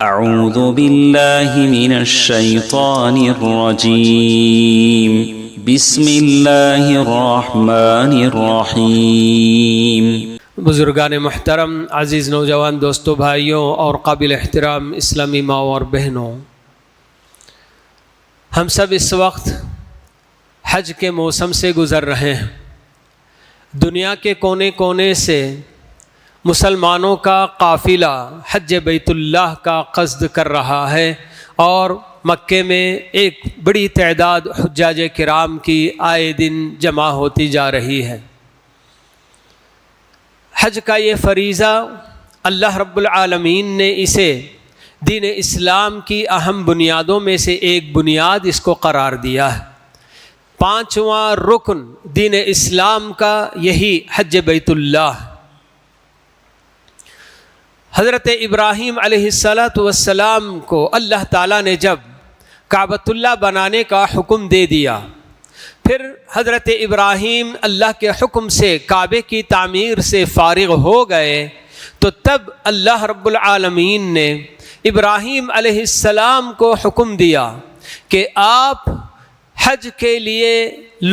اعوذ باللہ من الشیطان الرجیم بسم اللہ الرحمن الرحیم۔ بزرگان محترم، عزیز نوجوان دوستوں، بھائیوں اور قابل احترام اسلامی ماؤں اور بہنوں، ہم سب اس وقت حج کے موسم سے گزر رہے ہیں۔ دنیا کے کونے کونے سے مسلمانوں کا قافلہ حج بیت اللہ کا قصد کر رہا ہے اور مکے میں ایک بڑی تعداد حجاج کرام کی آئے دن جمع ہوتی جا رہی ہے۔ حج کا یہ فریضہ اللہ رب العالمین نے اسے دین اسلام کی اہم بنیادوں میں سے ایک بنیاد اس کو قرار دیا ہے۔ پانچواں رکن دین اسلام کا یہی حج بیت اللہ۔ حضرت ابراہیم علیہ السلام کو اللہ تعالیٰ نے جب کعبۃ اللہ بنانے کا حکم دے دیا، پھر حضرت ابراہیم اللہ کے حکم سے کعبے کی تعمیر سے فارغ ہو گئے، تو تب اللہ رب العالمین نے ابراہیم علیہ السلام کو حکم دیا کہ آپ حج کے لیے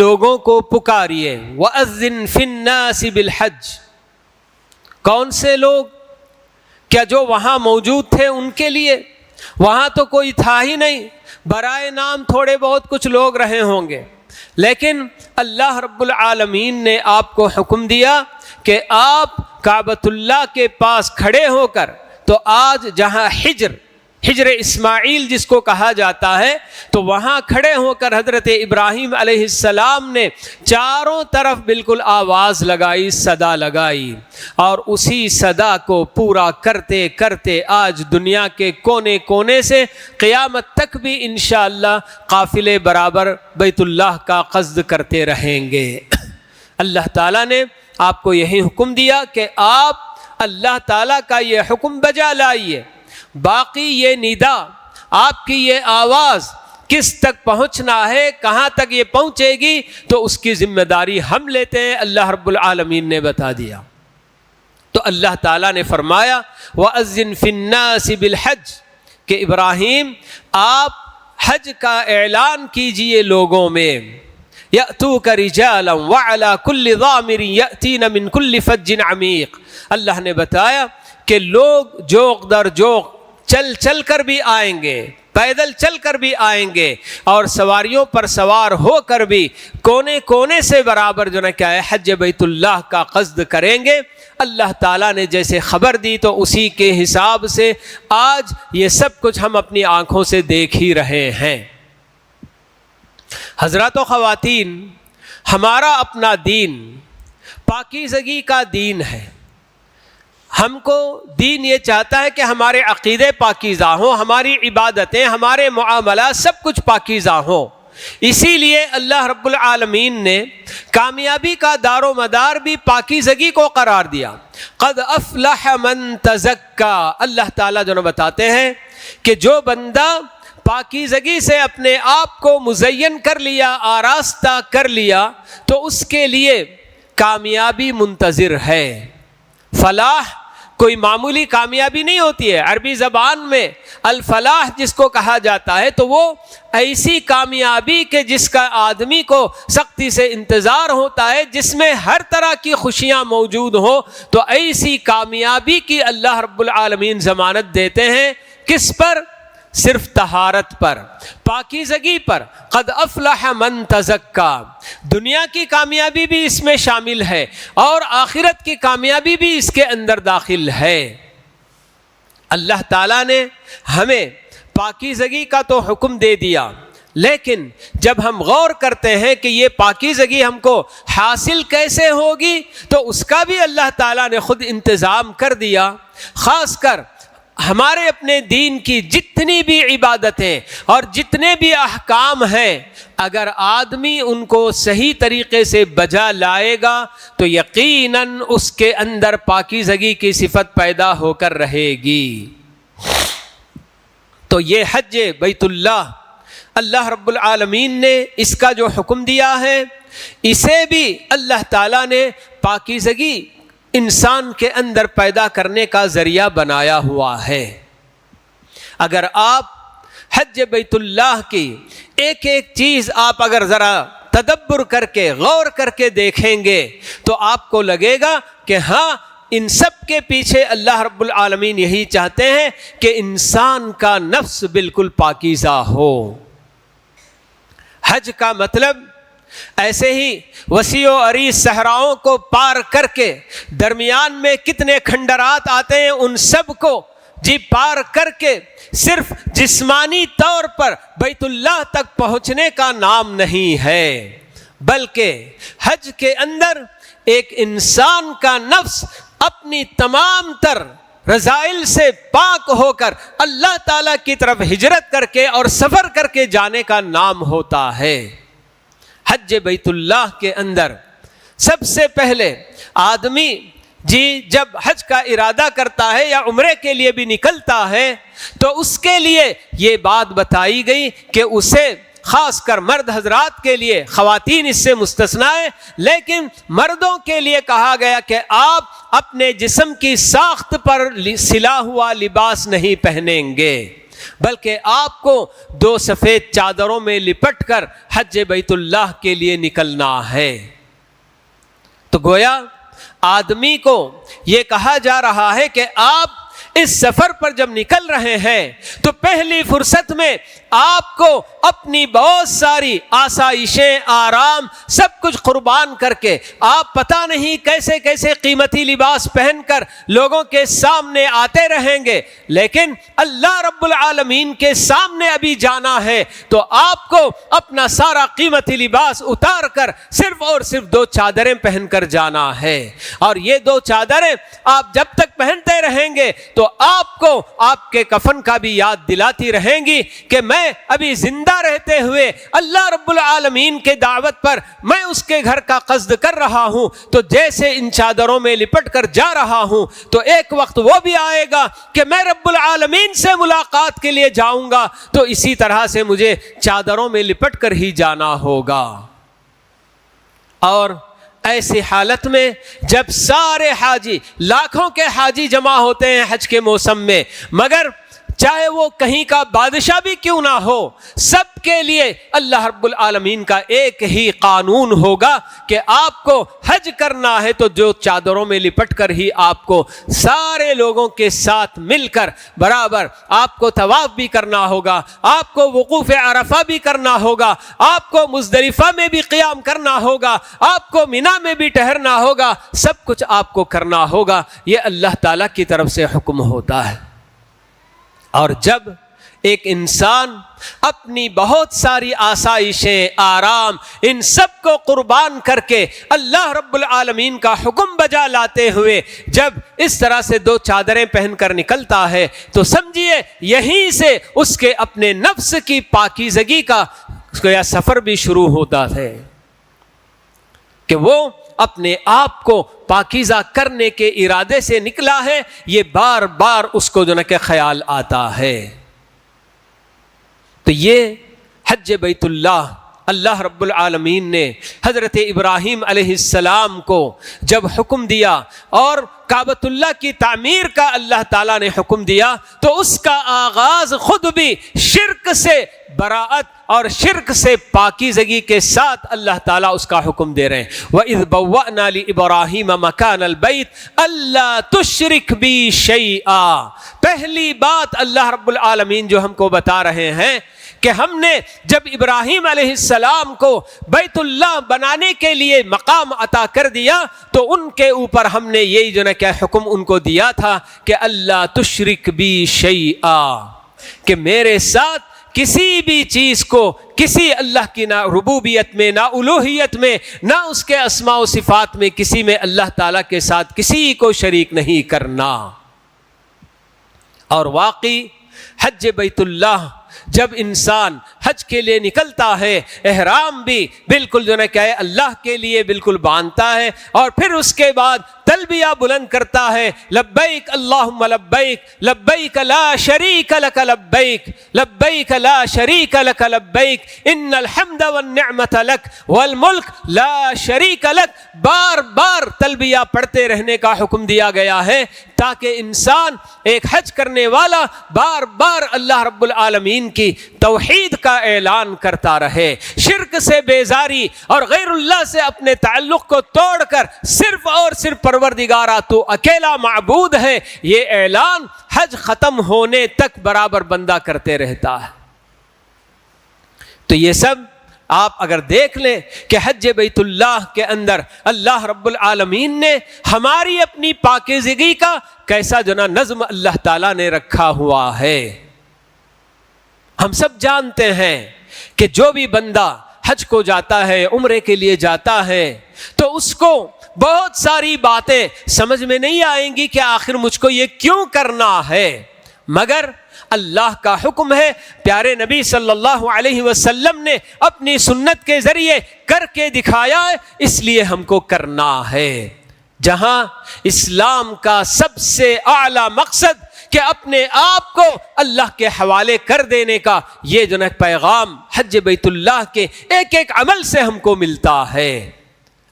لوگوں کو پکاریے، وَأَذِّن فِي النَّاسِ بِالْحَجِّ۔ کون سے لوگ؟ کیا جو وہاں موجود تھے ان کے لیے؟ وہاں تو کوئی تھا ہی نہیں، برائے نام تھوڑے بہت کچھ لوگ رہے ہوں گے، لیکن اللہ رب العالمین نے آپ کو حکم دیا کہ آپ کعبۃ اللہ کے پاس کھڑے ہو کر، تو آج جہاں حجر اسماعیل جس کو کہا جاتا ہے، تو وہاں کھڑے ہو کر حضرت ابراہیم علیہ السلام نے چاروں طرف بالکل آواز لگائی، صدا لگائی، اور اسی صدا کو پورا کرتے کرتے آج دنیا کے کونے کونے سے قیامت تک بھی انشاءاللہ قافلے برابر بیت اللہ کا قصد کرتے رہیں گے۔ اللہ تعالیٰ نے آپ کو یہی حکم دیا کہ آپ اللہ تعالیٰ کا یہ حکم بجا لائیے۔ باقی یہ ندا، آپ کی یہ آواز کس تک پہنچنا ہے، کہاں تک یہ پہنچے گی، تو اس کی ذمہ داری ہم لیتے ہیں، اللہ رب العالمین نے بتا دیا۔ تو اللہ تعالیٰ نے فرمایا وَأَذِّن فِي النَّاسِ بِالْحَجِّ کہ ابراہیم آپ حج کا اعلان کیجئے لوگوں میں، يَأْتُوكَ رِجَالًا وَعَلَى كُلِّ ضَامِرٍ يَأْتِينَ مِنْ كُلِّ فَجٍّ عَمِيقٍ۔ اللہ نے بتایا کہ لوگ جوق در جوق چل چل کر بھی آئیں گے، پیدل چل کر بھی آئیں گے، اور سواریوں پر سوار ہو کر بھی کونے کونے سے برابر جو ہے کیا ہے حج بیت اللہ کا قصد کریں گے۔ اللہ تعالیٰ نے جیسے خبر دی تو اسی کے حساب سے آج یہ سب کچھ ہم اپنی آنکھوں سے دیکھ ہی رہے ہیں۔ حضرات و خواتین، ہمارا اپنا دین پاکیزگی کا دین ہے۔ ہم کو دین یہ چاہتا ہے کہ ہمارے عقیدے پاکیزہ ہوں، ہماری عبادتیں، ہمارے معاملات سب کچھ پاکیزہ ہوں۔ اسی لیے اللہ رب العالمین نے کامیابی کا دار و مدار بھی پاکیزگی کو قرار دیا۔ قد افلح من تزکا، اللہ تعالیٰ جو بتاتے ہیں کہ جو بندہ پاکیزگی سے اپنے آپ کو مزین کر لیا، آراستہ کر لیا، تو اس کے لیے کامیابی منتظر ہے۔ فلاح کوئی معمولی کامیابی نہیں ہوتی ہے۔ عربی زبان میں الفلاح جس کو کہا جاتا ہے، تو وہ ایسی کامیابی کہ جس کا آدمی کو سختی سے انتظار ہوتا ہے، جس میں ہر طرح کی خوشیاں موجود ہوں، تو ایسی کامیابی کی اللہ رب العالمین ضمانت دیتے ہیں۔ کس پر؟ صرف طہارت پر، پاکیزگی پر۔ قد افلح من تزکا، دنیا کی کامیابی بھی اس میں شامل ہے اور آخرت کی کامیابی بھی اس کے اندر داخل ہے۔ اللہ تعالیٰ نے ہمیں پاکیزگی کا تو حکم دے دیا، لیکن جب ہم غور کرتے ہیں کہ یہ پاکیزگی ہم کو حاصل کیسے ہوگی، تو اس کا بھی اللہ تعالیٰ نے خود انتظام کر دیا۔ خاص کر ہمارے اپنے دین کی جتنی بھی عبادتیں اور جتنے بھی احکام ہیں، اگر آدمی ان کو صحیح طریقے سے بجا لائے گا تو یقیناً اس کے اندر پاکیزگی کی صفت پیدا ہو کر رہے گی۔ تو یہ حج بیت اللہ، اللہ رب العالمین نے اس کا جو حکم دیا ہے، اسے بھی اللہ تعالیٰ نے پاکیزگی انسان کے اندر پیدا کرنے کا ذریعہ بنایا ہوا ہے۔ اگر آپ حج بیت اللہ کی ایک ایک چیز آپ اگر ذرا تدبر کر کے غور کر کے دیکھیں گے تو آپ کو لگے گا کہ ہاں ان سب کے پیچھے اللہ رب العالمین یہی چاہتے ہیں کہ انسان کا نفس بالکل پاکیزہ ہو۔ حج کا مطلب ایسے ہی وسیع و عریض صحراؤں کو پار کر کے درمیان میں کتنے کھنڈرات آتے ہیں ان سب کو پار کر کے صرف جسمانی طور پر بیت اللہ تک پہنچنے کا نام نہیں ہے، بلکہ حج کے اندر ایک انسان کا نفس اپنی تمام تر رذائل سے پاک ہو کر اللہ تعالیٰ کی طرف ہجرت کر کے اور سفر کر کے جانے کا نام ہوتا ہے۔ حج بیت اللہ کے اندر سب سے پہلے آدمی جب حج کا ارادہ کرتا ہے یا عمرے کے لیے بھی نکلتا ہے تو اس کے لیے یہ بات بتائی گئی کہ اسے خاص کر مرد حضرات کے لیے، خواتین اس سے مستثنا ہے، لیکن مردوں کے لیے کہا گیا کہ آپ اپنے جسم کی ساخت پر سلا ہوا لباس نہیں پہنیں گے، بلکہ آپ کو 2 سفید چادروں میں لپٹ کر حج بیت اللہ کے لیے نکلنا ہے۔ تو گویا آدمی کو یہ کہا جا رہا ہے کہ آپ اس سفر پر جب نکل رہے ہیں تو پہلی فرصت میں آپ کو اپنی بہت ساری آسائشیں، آرام، سب کچھ قربان کر کے آپ پتہ نہیں کیسے کیسے قیمتی لباس پہن کر لوگوں کے سامنے آتے رہیں گے، لیکن اللہ رب العالمین کے سامنے ابھی جانا ہے تو آپ کو اپنا سارا قیمتی لباس اتار کر صرف اور صرف 2 چادریں پہن کر جانا ہے، اور یہ 2 چادریں آپ جب تک پہنتے رہیں گے تو آپ کو آپ کے کفن کا بھی یاد دلاتی رہیں گی کہ میں ابھی زندہ رہتے ہوئے اللہ رب العالمین کے دعوت پر میں اس کے گھر کا قصد کر رہا ہوں، تو جیسے ان چادروں میں لپٹ کر جا رہا ہوں تو ایک وقت وہ بھی آئے گا کہ میں رب العالمین سے ملاقات کے لیے جاؤں گا، تو اسی طرح سے مجھے چادروں میں لپٹ کر ہی جانا ہوگا۔ اور ایسی حالت میں جب سارے حاجی، لاکھوں کے حاجی جمع ہوتے ہیں حج کے موسم میں، مگر چاہے وہ کہیں کا بادشاہ بھی کیوں نہ ہو، سب کے لیے اللہ رب العالمین کا ایک ہی قانون ہوگا کہ آپ کو حج کرنا ہے تو جو چادروں میں لپٹ کر ہی آپ کو سارے لوگوں کے ساتھ مل کر برابر آپ کو طواف بھی کرنا ہوگا، آپ کو وقوف عرفہ بھی کرنا ہوگا، آپ کو مزدلفہ میں بھی قیام کرنا ہوگا، آپ کو مینا میں بھی ٹھہرنا ہوگا، سب کچھ آپ کو کرنا ہوگا۔ یہ اللہ تعالیٰ کی طرف سے حکم ہوتا ہے۔ اور جب ایک انسان اپنی بہت ساری آسائشیں، آرام، ان سب کو قربان کر کے اللہ رب العالمین کا حکم بجا لاتے ہوئے جب اس طرح سے 2 چادریں پہن کر نکلتا ہے تو سمجھیے یہیں سے اس کے اپنے نفس کی پاکیزگی کا سفر بھی شروع ہوتا ہے کہ وہ اپنے آپ کو پاکیزہ کرنے کے ارادے سے نکلا ہے۔ یہ بار بار اس کو جو کہ خیال آتا ہے۔ تو یہ حج بیت اللہ رب العالمین نے حضرت ابراہیم علیہ السلام کو جب حکم دیا اور کعبۃ اللہ کی تعمیر کا اللہ تعالیٰ نے حکم دیا تو اس کا آغاز خود بھی شرک سے براءت اور شرک سے پاکیزگی کے ساتھ اللہ تعالیٰ اس کا حکم دے رہے ہیں۔ وَإِذْ بَوَّأْنَا لِإِبْرَاهِيمَ مَكَانَ الْبَيْتِ أَلَّا تُشْرِكْ بِي شَيْئًا، پہلی بات اللہ رب العالمین جو ہم کو بتا رہے ہیں کہ ہم نے جب ابراہیم علیہ السلام کو بیت اللہ بنانے کے لیے مقام عطا کر دیا تو ان کے اوپر ہم نے یہی جو کہ حکم ان کو دیا تھا کہ اللہ تشرک بی شیئا، کہ میرے ساتھ کسی بھی چیز کو، کسی اللہ کی نہ ربوبیت میں، نہ الوہیت میں، نہ اس کے اسماء و صفات میں، کسی میں اللہ تعالیٰ کے ساتھ کسی کو شریک نہیں کرنا۔ اور واقعی حج بیت اللہ جب انسان حج کے لیے نکلتا ہے، احرام بھی بالکل جو کہ اللہ کے لیے بالکل باندھتا ہے، اور پھر اس کے بعد تلبیہ بلند کرتا ہے، لبیک اللہم لبیک، لبیک لا شریک لک لبیک، لبیک لا شریک لک لبیک، ان الحمد والنعمت لک والملک لا شریک لک۔ بار بار تلبیہ پڑھتے رہنے کا حکم دیا گیا ہے تاکہ انسان، ایک حج کرنے والا بار بار بار اللہ رب العالمین کی توحید کا اعلان کرتا رہے، شرک سے بیزاری اور غیر اللہ سے اپنے تعلق کو توڑ کر صرف اور صرف پروردگارا تو اکیلا معبود ہے، یہ اعلان حج ختم ہونے تک برابر بندہ کرتے رہتا ہے۔ تو یہ سب آپ اگر دیکھ لیں کہ حج بیت اللہ کے اندر اللہ رب العالمین نے ہماری اپنی پاکیزگی کا کیسا نظم اللہ تعالیٰ نے رکھا ہوا ہے۔ ہم سب جانتے ہیں کہ جو بھی بندہ حج کو جاتا ہے، عمرے کے لیے جاتا ہے، تو اس کو بہت ساری باتیں سمجھ میں نہیں آئیں گی کہ آخر مجھ کو یہ کیوں کرنا ہے، مگر اللہ کا حکم ہے، پیارے نبی صلی اللہ علیہ وسلم نے اپنی سنت کے ذریعے کر کے دکھایا ہے، اس لیے ہم کو کرنا ہے۔ جہاں اسلام کا سب سے اعلیٰ مقصد کہ اپنے آپ کو اللہ کے حوالے کر دینے کا یہ جو پیغام حج بیت اللہ کے ایک ایک عمل سے ہم کو ملتا ہے۔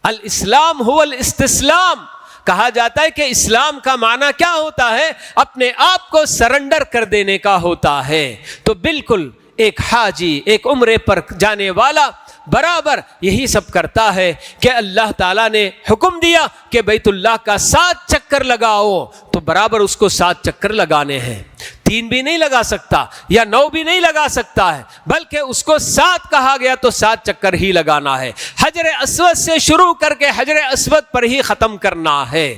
الاسلام هو الاستسلام، کہا جاتا ہے کہ اسلام کا معنی کیا ہوتا ہے؟ اپنے آپ کو سرنڈر کر دینے کا ہوتا ہے۔ تو بالکل ایک حاجی، ایک عمرے پر جانے والا برابر یہی سب کرتا ہے کہ اللہ تعالیٰ نے حکم دیا کہ بیت اللہ کا 7 چکر لگاؤ، تو برابر اس کو 7 چکر لگانے ہیں، 3 بھی نہیں لگا سکتا یا 9 بھی نہیں لگا سکتا ہے، بلکہ اس کو 7 کہا گیا تو 7 چکر ہی لگانا ہے۔ حجر اسود سے شروع کر کے حجر اسود پر ہی ختم کرنا ہے۔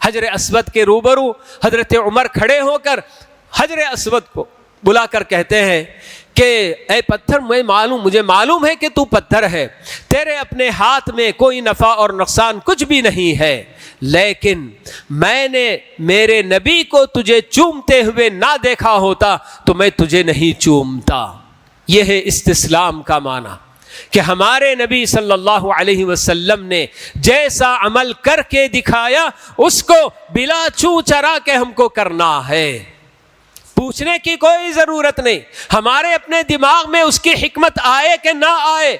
حجر اسود کے روبرو حضرت عمر کھڑے ہو کر حجر اسود کو بلا کر کہتے ہیں کہ اے پتھر، مجھے معلوم ہے کہ تو پتھر ہے، تیرے اپنے ہاتھ میں کوئی نفع اور نقصان کچھ بھی نہیں ہے، لیکن میں نے میرے نبی کو تجھے چومتے ہوئے نہ دیکھا ہوتا تو میں تجھے نہیں چومتا۔ یہ ہے استسلام کا معنی، کہ ہمارے نبی صلی اللہ علیہ وسلم نے جیسا عمل کر کے دکھایا اس کو بلا چوں چرا کے ہم کو کرنا ہے، پوچھنے کی کوئی ضرورت نہیں۔ ہمارے اپنے دماغ میں اس کی حکمت آئے کہ نہ آئے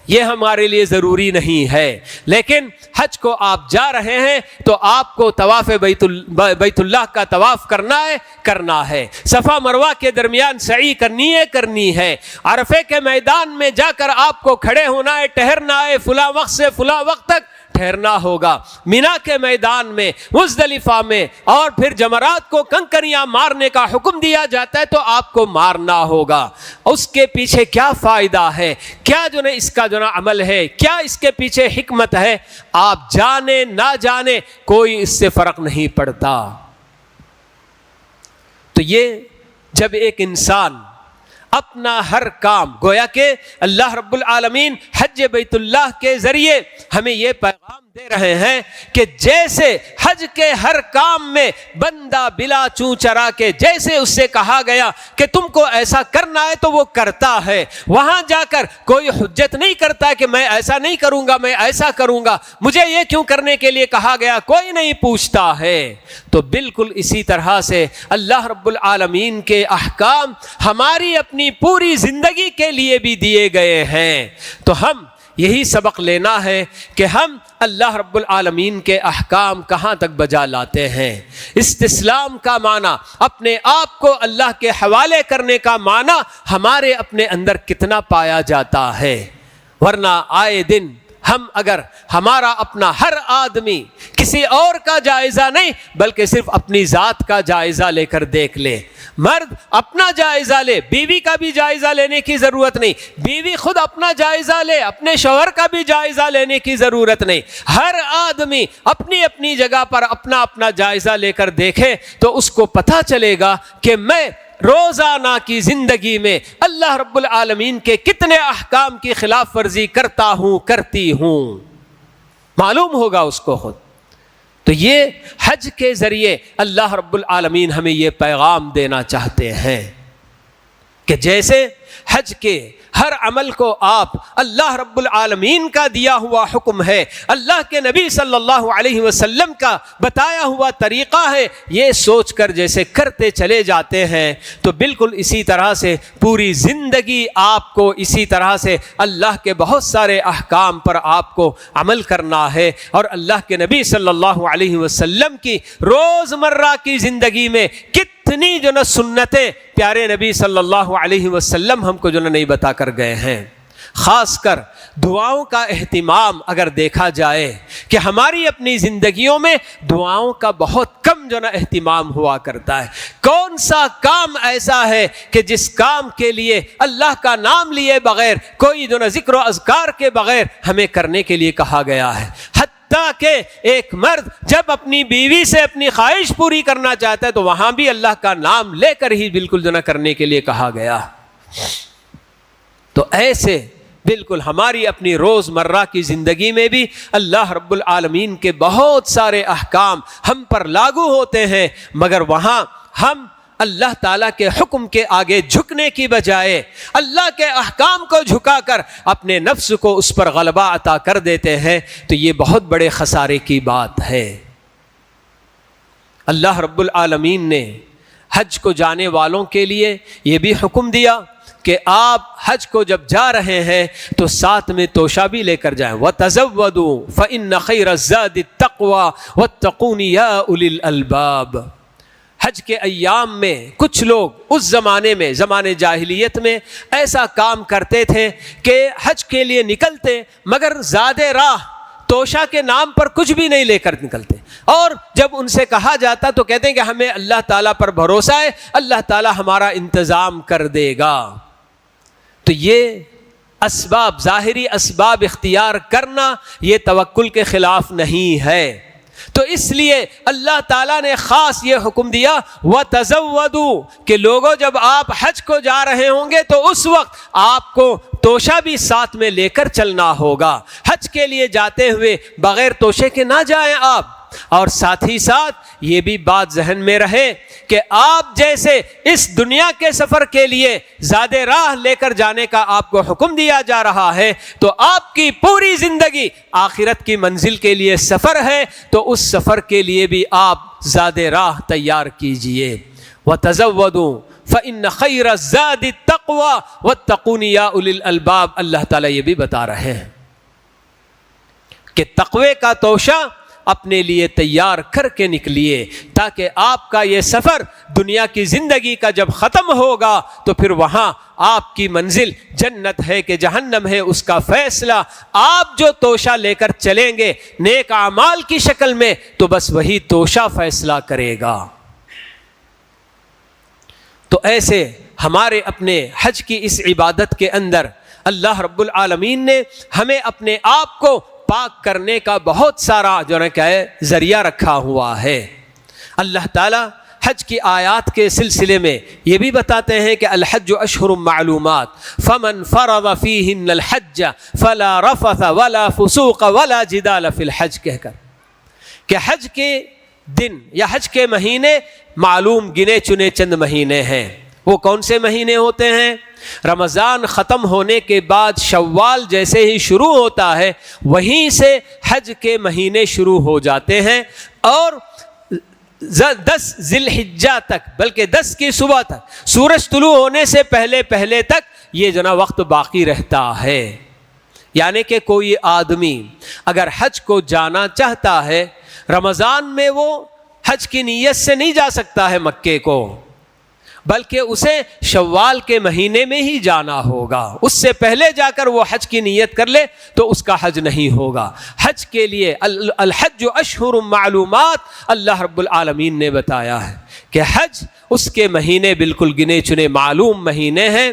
یہ ہمارے لیے ضروری نہیں ہے، لیکن حج کو آپ جا رہے ہیں تو آپ کو طواف بیت اللہ کا طواف کرنا ہے، صفا مروہ کے درمیان سعی کرنی ہے، عرفے کے میدان میں جا کر آپ کو کھڑے ہونا ہے، ٹھہرنا ہے، فلاں وقت سے فلاں وقت تک ٹھہرنا ہوگا، مینا کے میدان میں، مزدلفہ میں، اور پھر جمرات کو کنکریاں مارنے کا حکم دیا جاتا ہے تو آپ کو مارنا ہوگا۔ اس کے پیچھے کیا فائدہ ہے، کیا اس کا عمل ہے، کیا اس کے پیچھے حکمت ہے، آپ جانے نہ جانے کوئی اس سے فرق نہیں پڑتا۔ تو یہ جب ایک انسان اپنا ہر کام، گویا کہ اللہ رب العالمین حج بیت اللہ کے ذریعے ہمیں یہ پیغام دے رہے ہیں کہ جیسے حج کے ہر کام میں بندہ بلا چوں چرا کے جیسے اس سے کہا گیا کہ تم کو ایسا کرنا ہے تو وہ کرتا ہے، وہاں جا کر کوئی حجت نہیں کرتا کہ میں ایسا نہیں کروں گا، میں ایسا کروں گا، مجھے یہ کیوں کرنے کے لیے کہا گیا، کوئی نہیں پوچھتا ہے۔ تو بالکل اسی طرح سے اللہ رب العالمین کے احکام ہماری اپنی پوری زندگی کے لیے بھی دیے گئے ہیں، تو ہم یہی سبق لینا ہے کہ ہم اللہ رب العالمین کے احکام کہاں تک بجا لاتے ہیں۔ استسلام کا معنی اپنے آپ کو اللہ کے حوالے کرنے کا معنی ہمارے اپنے اندر کتنا پایا جاتا ہے، ورنہ آئے دن ہم اگر ہمارا اپنا ہر آدمی کسی اور کا جائزہ نہیں بلکہ صرف اپنی ذات کا جائزہ لے کر دیکھ لے، مرد اپنا جائزہ لے، بیوی کا بھی جائزہ لینے کی ضرورت نہیں، بیوی خود اپنا جائزہ لے، اپنے شوہر کا بھی جائزہ لینے کی ضرورت نہیں، ہر آدمی اپنی اپنی جگہ پر اپنا اپنا جائزہ لے کر دیکھے تو اس کو پتہ چلے گا کہ میں روزانہ کی زندگی میں اللہ رب العالمین کے کتنے احکام کی خلاف ورزی کرتی ہوں، معلوم ہوگا اس کو خود۔ تو یہ حج کے ذریعے اللہ رب العالمین ہمیں یہ پیغام دینا چاہتے ہیں کہ جیسے حج کے ہر عمل کو آپ اللہ رب العالمین کا دیا ہوا حکم ہے، اللہ کے نبی صلی اللہ علیہ وسلم کا بتایا ہوا طریقہ ہے، یہ سوچ کر جیسے کرتے چلے جاتے ہیں تو بالکل اسی طرح سے پوری زندگی آپ کو اسی طرح سے اللہ کے بہت سارے احکام پر آپ کو عمل کرنا ہے، اور اللہ کے نبی صلی اللہ علیہ وسلم کی روزمرہ کی زندگی میں کتنے اتنی جو نا سنتیں پیارے نبی صلی اللہ علیہ وسلم ہم کو جو نا نہیں بتا کر گئے ہیں. خاص کر دعاؤں کا اہتمام اگر دیکھا جائے کہ ہماری اپنی زندگیوں میں دعاؤں کا بہت کم جو نا اہتمام ہوا کرتا ہے. کون سا کام ایسا ہے کہ جس کام کے لیے اللہ کا نام لیے بغیر، کوئی جو نا ذکر و اذکار کے بغیر ہمیں کرنے کے لیے کہا گیا ہے. حتیٰ کہ ایک مرد جب اپنی بیوی سے اپنی خواہش پوری کرنا چاہتا ہے تو وہاں بھی اللہ کا نام لے کر ہی بالکل جو نا کرنے کے لیے کہا گیا. تو ایسے بالکل ہماری اپنی روزمرہ کی زندگی میں بھی اللہ رب العالمین کے بہت سارے احکام ہم پر لاگو ہوتے ہیں، مگر وہاں ہم اللہ تعالیٰ کے حکم کے آگے جھکنے کی بجائے اللہ کے احکام کو جھکا کر اپنے نفس کو اس پر غلبہ عطا کر دیتے ہیں. تو یہ بہت بڑے خسارے کی بات ہے. اللہ رب العالمین نے حج کو جانے والوں کے لیے یہ بھی حکم دیا کہ آپ حج کو جب جا رہے ہیں تو ساتھ میں توشہ بھی لے کر جائیں. وَتَزَوَّدُوا فَإِنَّ خَيْرَ الزَّادِ التَّقْوَى وَاتَّقُونِ يَا أُولِي الْأَلْبَابِ. حج کے ایام میں کچھ لوگ اس زمانے میں، زمانے جاہلیت میں ایسا کام کرتے تھے کہ حج کے لیے نکلتے مگر زاد راہ توشہ کے نام پر کچھ بھی نہیں لے کر نکلتے، اور جب ان سے کہا جاتا تو کہتے ہیں کہ ہمیں اللہ تعالیٰ پر بھروسہ ہے، اللہ تعالیٰ ہمارا انتظام کر دے گا. تو یہ اسباب، ظاہری اسباب اختیار کرنا یہ توکل کے خلاف نہیں ہے. تو اس لیے اللہ تعالیٰ نے خاص یہ حکم دیا وَتَزَوَّدُوا کہ لوگوں جب آپ حج کو جا رہے ہوں گے تو اس وقت آپ کو توشہ بھی ساتھ میں لے کر چلنا ہوگا. حج کے لیے جاتے ہوئے بغیر توشے کے نہ جائیں آپ. اور ساتھ ہی ساتھ یہ بھی بات ذہن میں رہے کہ آپ جیسے اس دنیا کے سفر کے لیے زاد راہ لے کر جانے کا آپ کو حکم دیا جا رہا ہے، تو آپ کی پوری زندگی آخرت کی منزل کے لیے سفر ہے. تو اس سفر کے لیے بھی آپ زاد راہ تیار کیجئے. وَتَزَوَّدُوا فَإِنَّ خَيْرَ الزَّادِ التَّقْوَى وَاتَّقُونِ يَا أُولِي الْأَلْبَابِ. اللہ تعالیٰ یہ بھی بتا رہے ہیں کہ تقوی کا توشہ اپنے لیے تیار کر کے نکلیے، تاکہ آپ کا یہ سفر دنیا کی زندگی کا جب ختم ہوگا تو پھر وہاں آپ کی منزل جنت ہے کہ جہنم ہے، اس کا فیصلہ آپ جو توشہ لے کر چلیں گے نیک اعمال کی شکل میں تو بس وہی توشہ فیصلہ کرے گا. تو ایسے ہمارے اپنے حج کی اس عبادت کے اندر اللہ رب العالمین نے ہمیں اپنے آپ کو پاک کرنے کا بہت سارا جو ہے کیا ہے ذریعہ رکھا ہوا ہے. اللہ تعالیٰ حج کی آیات کے سلسلے میں یہ بھی بتاتے ہیں کہ الحج اشہر معلومات فمن فرض فیہن الحج فلا رفث ولا فسوق ولا جدال فی الحج، کہہ کر کہ حج کے دن یا حج کے مہینے معلوم گنے چنے چند مہینے ہیں. وہ کون سے مہینے ہوتے ہیں؟ رمضان ختم ہونے کے بعد شوال جیسے ہی شروع ہوتا ہے وہیں سے حج کے مہینے شروع ہو جاتے ہیں، اور 10 ذی الحجہ تک، بلکہ 10 کی صبح تک، سورج طلوع ہونے سے پہلے تک یہ جو نا وقت باقی رہتا ہے. یعنی کہ کوئی آدمی اگر حج کو جانا چاہتا ہے رمضان میں وہ حج کی نیت سے نہیں جا سکتا ہے مکے کو، بلکہ اسے شوال کے مہینے میں ہی جانا ہوگا. اس سے پہلے جا کر وہ حج کی نیت کر لے تو اس کا حج نہیں ہوگا. حج کے لیے الحج اشہر معلومات اللہ رب العالمین نے بتایا ہے کہ حج اس کے مہینے بالکل گنے چنے معلوم مہینے ہیں.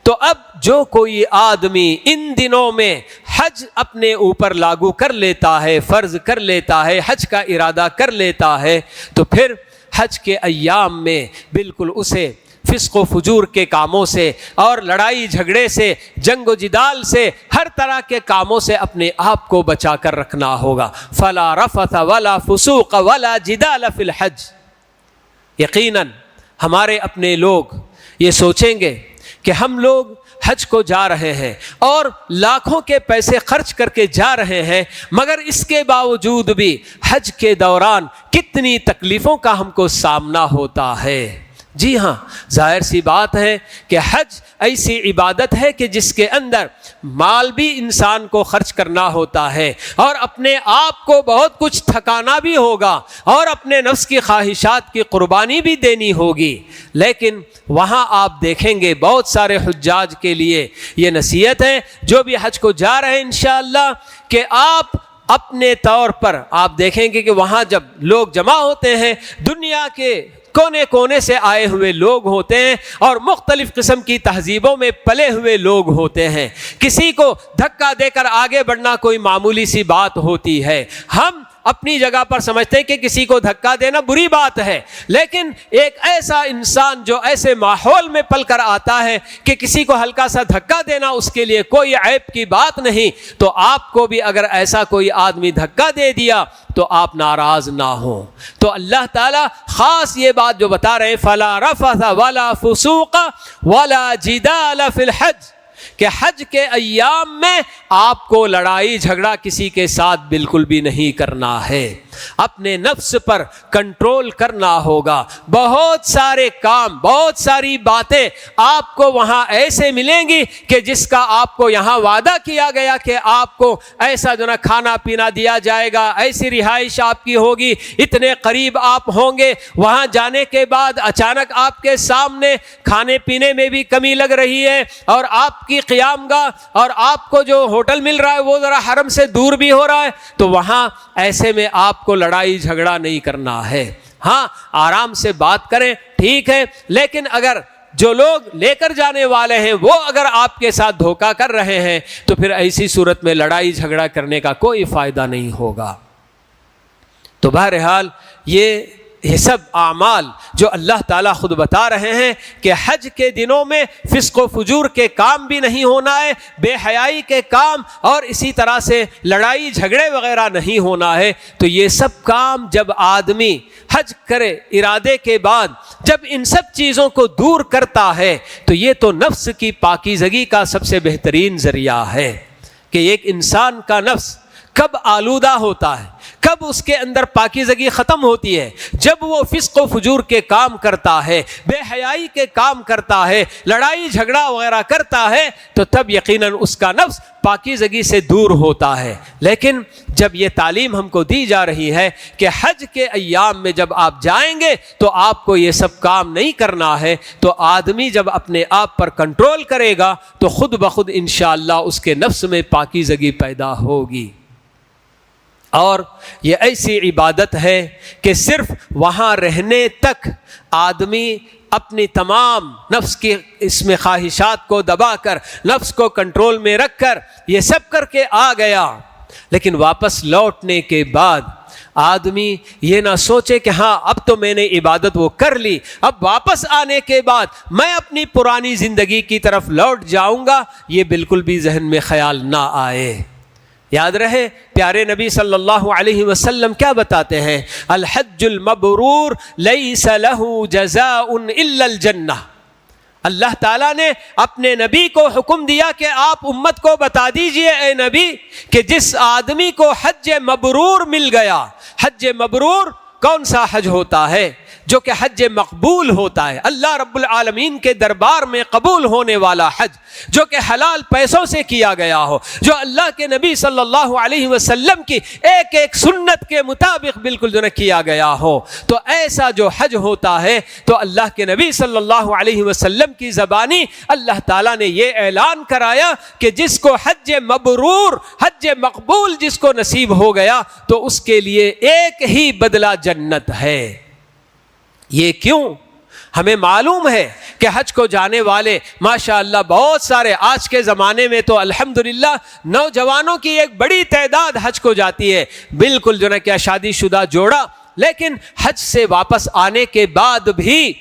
تو اب جو کوئی آدمی ان دنوں میں حج اپنے اوپر لاگو کر لیتا ہے، فرض کر لیتا ہے، حج کا ارادہ کر لیتا ہے، تو پھر حج کے ایام میں بالکل اسے فسق و فجور کے کاموں سے اور لڑائی جھگڑے سے، جنگ و جدال سے، ہر طرح کے کاموں سے اپنے آپ کو بچا کر رکھنا ہوگا. فلا رفث ولا فسوق ولا جدال فی الحج. یقیناً ہمارے اپنے لوگ یہ سوچیں گے کہ ہم لوگ حج کو جا رہے ہیں اور لاکھوں کے پیسے خرچ کر کے جا رہے ہیں، مگر اس کے باوجود بھی حج کے دوران کتنی تکلیفوں کا ہم کو سامنا ہوتا ہے. جی ہاں، ظاہر سی بات ہے کہ حج ایسی عبادت ہے کہ جس کے اندر مال بھی انسان کو خرچ کرنا ہوتا ہے اور اپنے آپ کو بہت کچھ تھکانا بھی ہوگا اور اپنے نفس کی خواہشات کی قربانی بھی دینی ہوگی. لیکن وہاں آپ دیکھیں گے بہت سارے حجاج کے لیے یہ نصیحت ہے جو بھی حج کو جا رہے ہیں انشاءاللہ کہ آپ اپنے طور پر آپ دیکھیں گے کہ وہاں جب لوگ جمع ہوتے ہیں دنیا کے کونے کونے سے آئے ہوئے لوگ ہوتے ہیں اور مختلف قسم کی تہذیبوں میں پلے ہوئے لوگ ہوتے ہیں. کسی کو دھکا دے کر آگے بڑھنا کوئی معمولی سی بات ہوتی ہے. ہم اپنی جگہ پر سمجھتے ہیں کہ کسی کو دھکا دینا بری بات ہے، لیکن ایک ایسا انسان جو ایسے ماحول میں پل کر آتا ہے کہ کسی کو ہلکا سا دھکا دینا اس کے لیے کوئی عیب کی بات نہیں، تو آپ کو بھی اگر ایسا کوئی آدمی دھکا دے دیا تو آپ ناراض نہ ہوں. تو اللہ تعالیٰ خاص یہ بات جو بتا رہے ہیں فَلَا رَفَثَ وَلَا فُسُوقَ وَلَا جِدَالَ فِي الْحَجِّ کہ حج کے ایام میں آپ کو لڑائی جھگڑا کسی کے ساتھ بالکل بھی نہیں کرنا ہے. اپنے نفس پر کنٹرول کرنا ہوگا. بہت سارے کام بہت ساری باتیں آپ کو وہاں ایسے ملیں گی کہ جس کا آپ کو یہاں وعدہ کیا گیا کہ آپ کو ایسا جو نا کھانا پینا دیا جائے گا، ایسی رہائش آپ کی ہوگی، اتنے قریب آپ ہوں گے. وہاں جانے کے بعد اچانک آپ کے سامنے کھانے پینے میں بھی کمی لگ رہی ہے اور آپ کی قیام گاہ اور آپ کو جو ہوٹل مل رہا ہے وہ ذرا حرم سے دور بھی ہو رہا ہے، تو وہاں ایسے میں آپ کو لڑائی جھگڑا نہیں کرنا ہے. ہاں آرام سے بات کریں ٹھیک ہے، لیکن اگر جو لوگ لے کر جانے والے ہیں وہ اگر آپ کے ساتھ دھوکہ کر رہے ہیں تو پھر ایسی صورت میں لڑائی جھگڑا کرنے کا کوئی فائدہ نہیں ہوگا. تو بہرحال یہ سب اعمال جو اللہ تعالیٰ خود بتا رہے ہیں کہ حج کے دنوں میں فسق و فجور کے کام بھی نہیں ہونا ہے، بے حیائی کے کام اور اسی طرح سے لڑائی جھگڑے وغیرہ نہیں ہونا ہے. تو یہ سب کام جب آدمی حج کرے ارادے کے بعد جب ان سب چیزوں کو دور کرتا ہے تو یہ تو نفس کی پاکیزگی کا سب سے بہترین ذریعہ ہے کہ ایک انسان کا نفس کب آلودہ ہوتا ہے، کب اس کے اندر پاکیزگی ختم ہوتی ہے، جب وہ فسق و فجور کے کام کرتا ہے، بے حیائی کے کام کرتا ہے، لڑائی جھگڑا وغیرہ کرتا ہے، تو تب یقیناً اس کا نفس پاکیزگی سے دور ہوتا ہے. لیکن جب یہ تعلیم ہم کو دی جا رہی ہے کہ حج کے ایام میں جب آپ جائیں گے تو آپ کو یہ سب کام نہیں کرنا ہے، تو آدمی جب اپنے آپ پر کنٹرول کرے گا تو خود بخود انشاءاللہ اس کے نفس میں پاکیزگی پیدا ہوگی. اور یہ ایسی عبادت ہے کہ صرف وہاں رہنے تک آدمی اپنی تمام نفس کی اس میں خواہشات کو دبا کر نفس کو کنٹرول میں رکھ کر یہ سب کر کے آ گیا، لیکن واپس لوٹنے کے بعد آدمی یہ نہ سوچے کہ ہاں اب تو میں نے عبادت وہ کر لی، اب واپس آنے کے بعد میں اپنی پرانی زندگی کی طرف لوٹ جاؤں گا، یہ بالکل بھی ذہن میں خیال نہ آئے. یاد رہے پیارے نبی صلی اللہ علیہ وسلم کیا بتاتے ہیں، الحج المبرور لیس له جزاء الا الجنہ. اللہ تعالیٰ نے اپنے نبی کو حکم دیا کہ آپ امت کو بتا دیجئے اے نبی کہ جس آدمی کو حج مبرور مل گیا. حج مبرور کون سا حج ہوتا ہے؟ جو کہ حج مقبول ہوتا ہے، اللہ رب العالمین کے دربار میں قبول ہونے والا حج، جو کہ حلال پیسوں سے کیا گیا ہو، جو اللہ کے نبی صلی اللہ علیہ وسلم کی ایک ایک سنت کے مطابق بالکل جو نہ کیا گیا ہو. تو ایسا جو حج ہوتا ہے تو اللہ کے نبی صلی اللہ علیہ وسلم کی زبانی اللہ تعالیٰ نے یہ اعلان کرایا کہ جس کو حج مبرور حج مقبول جس کو نصیب ہو گیا تو اس کے لیے ایک ہی بدلہ جنت ہے. یہ کیوں؟ ہمیں معلوم ہے کہ حج کو جانے والے ماشاءاللہ بہت سارے آج کے زمانے میں تو الحمدللہ نوجوانوں کی ایک بڑی تعداد حج کو جاتی ہے، بالکل جو نا کیا شادی شدہ جوڑا، لیکن حج سے واپس آنے کے بعد بھی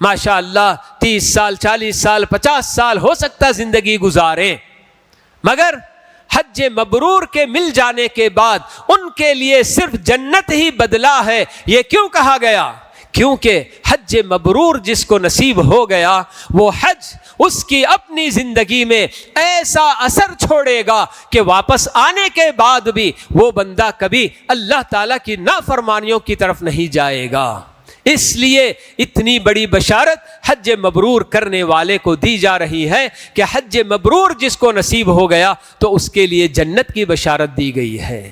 ماشاءاللہ 30 سال 40 سال 50 سال ہو سکتا زندگی گزاریں، مگر حج مبرور کے مل جانے کے بعد ان کے لیے صرف جنت ہی بدلہ ہے. یہ کیوں کہا گیا؟ کیونکہ حج مبرور جس کو نصیب ہو گیا وہ حج اس کی اپنی زندگی میں ایسا اثر چھوڑے گا کہ واپس آنے کے بعد بھی وہ بندہ کبھی اللہ تعالیٰ کی نافرمانیوں کی طرف نہیں جائے گا. اس لیے اتنی بڑی بشارت حج مبرور کرنے والے کو دی جا رہی ہے کہ حج مبرور جس کو نصیب ہو گیا تو اس کے لیے جنت کی بشارت دی گئی ہے۔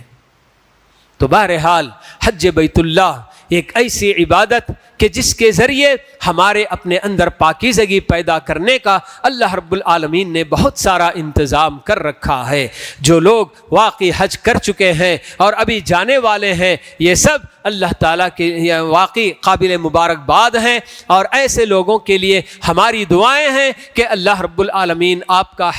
تو بہرحال حج بیت اللہ ایک ایسی عبادت کہ جس کے ذریعے ہمارے اپنے اندر پاکیزگی پیدا کرنے کا اللہ رب العالمین نے بہت سارا انتظام کر رکھا ہے۔ جو لوگ واقعی حج کر چکے ہیں اور ابھی جانے والے ہیں، یہ سب اللہ تعالیٰ کے واقعی قابل مبارکباد ہیں، اور ایسے لوگوں کے لیے ہماری دعائیں ہیں کہ اللہ رب العالمین آپ کا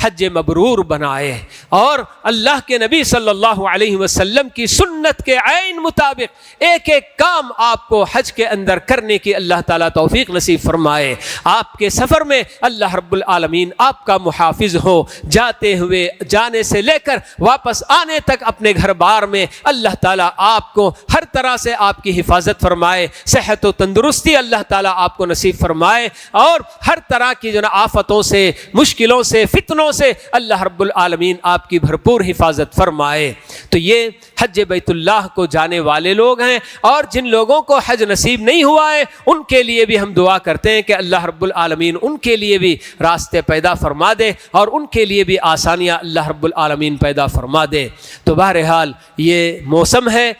حج مبرور بنائے، اور اللہ کے نبی صلی اللہ علیہ وسلم کی سنت کے عین مطابق ایک ایک کام آپ کو حج کے اندر کرنے کی اللہ تعالیٰ توفیق نصیب فرمائے۔ آپ کے سفر میں اللہ رب العالمین آپ کا محافظ ہو، جاتے ہوئے جانے سے لے کر واپس آنے تک اپنے گھر بار میں اللہ تعالیٰ آپ کو ہر طرح سے آپ کی حفاظت فرمائے، صحت و تندرستی اللہ تعالیٰ آپ کو نصیب فرمائے، اور ہر طرح کی آفتوں سے، مشکلوں سے، فتنوں سے اللہ رب العالمین آپ کی بھرپور حفاظت فرمائے۔ تو یہ حج بیت اللہ کو جانے والے لوگ ہیں، اور جن لوگوں کو حج نصیب نہیں ہوا ہے ان کے لیے بھی ہم دعا کرتے ہیں کہ اللہ رب العالمین ان کے لیے بھی راستے پیدا فرما دے، اور ان کے لیے بھی آسانیاں اللہ رب العالمین پیدا فرما دے۔ تو بہرحال یہ موسم ہے،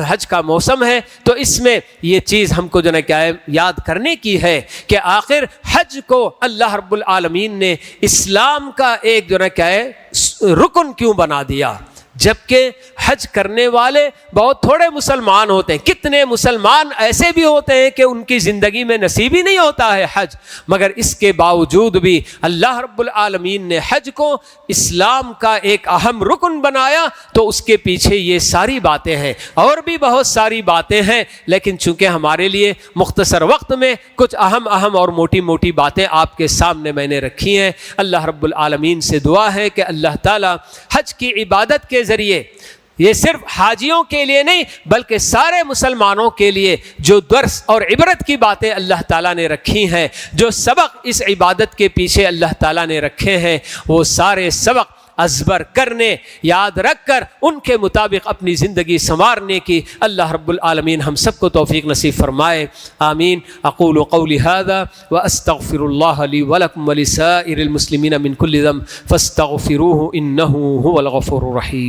حج کا موسم ہے، تو اس میں یہ چیز ہم کو کیا ہے یاد کرنے کی ہے کہ آخر حج کو اللہ رب العالمین نے اسلام کا ایک کیا ہے رکن کیوں بنا دیا، جبکہ حج کرنے والے بہت تھوڑے مسلمان ہوتے ہیں۔ کتنے مسلمان ایسے بھی ہوتے ہیں کہ ان کی زندگی میں نصیب ہی نہیں ہوتا ہے حج، مگر اس کے باوجود بھی اللہ رب العالمین نے حج کو اسلام کا ایک اہم رکن بنایا۔ تو اس کے پیچھے یہ ساری باتیں ہیں، اور بھی بہت ساری باتیں ہیں، لیکن چونکہ ہمارے لیے مختصر وقت میں کچھ اہم اور موٹی موٹی باتیں آپ کے سامنے میں نے رکھی ہیں۔ اللہ رب العالمین سے دعا ہے کہ اللہ تعالی حج کی عبادت کے ذریعے یہ صرف حاجیوں کے لیے نہیں بلکہ سارے مسلمانوں کے لیے جو درس اور عبرت کی باتیں اللہ تعالیٰ نے رکھی ہیں، جو سبق اس عبادت کے پیچھے اللہ تعالیٰ نے رکھے ہیں، وہ سارے سبق ازبر کرنے، یاد رکھ کر ان کے مطابق اپنی زندگی سنوارنے کی اللہ رب العالمین ہم سب کو توفیق نصیب فرمائے۔ آمین۔ اقول قولی ھذا واستغفر اللہ لی ولکم ولسائر المسلمین من کل ذنب فاستغفروہ انہ ھو الغفور الرحیم۔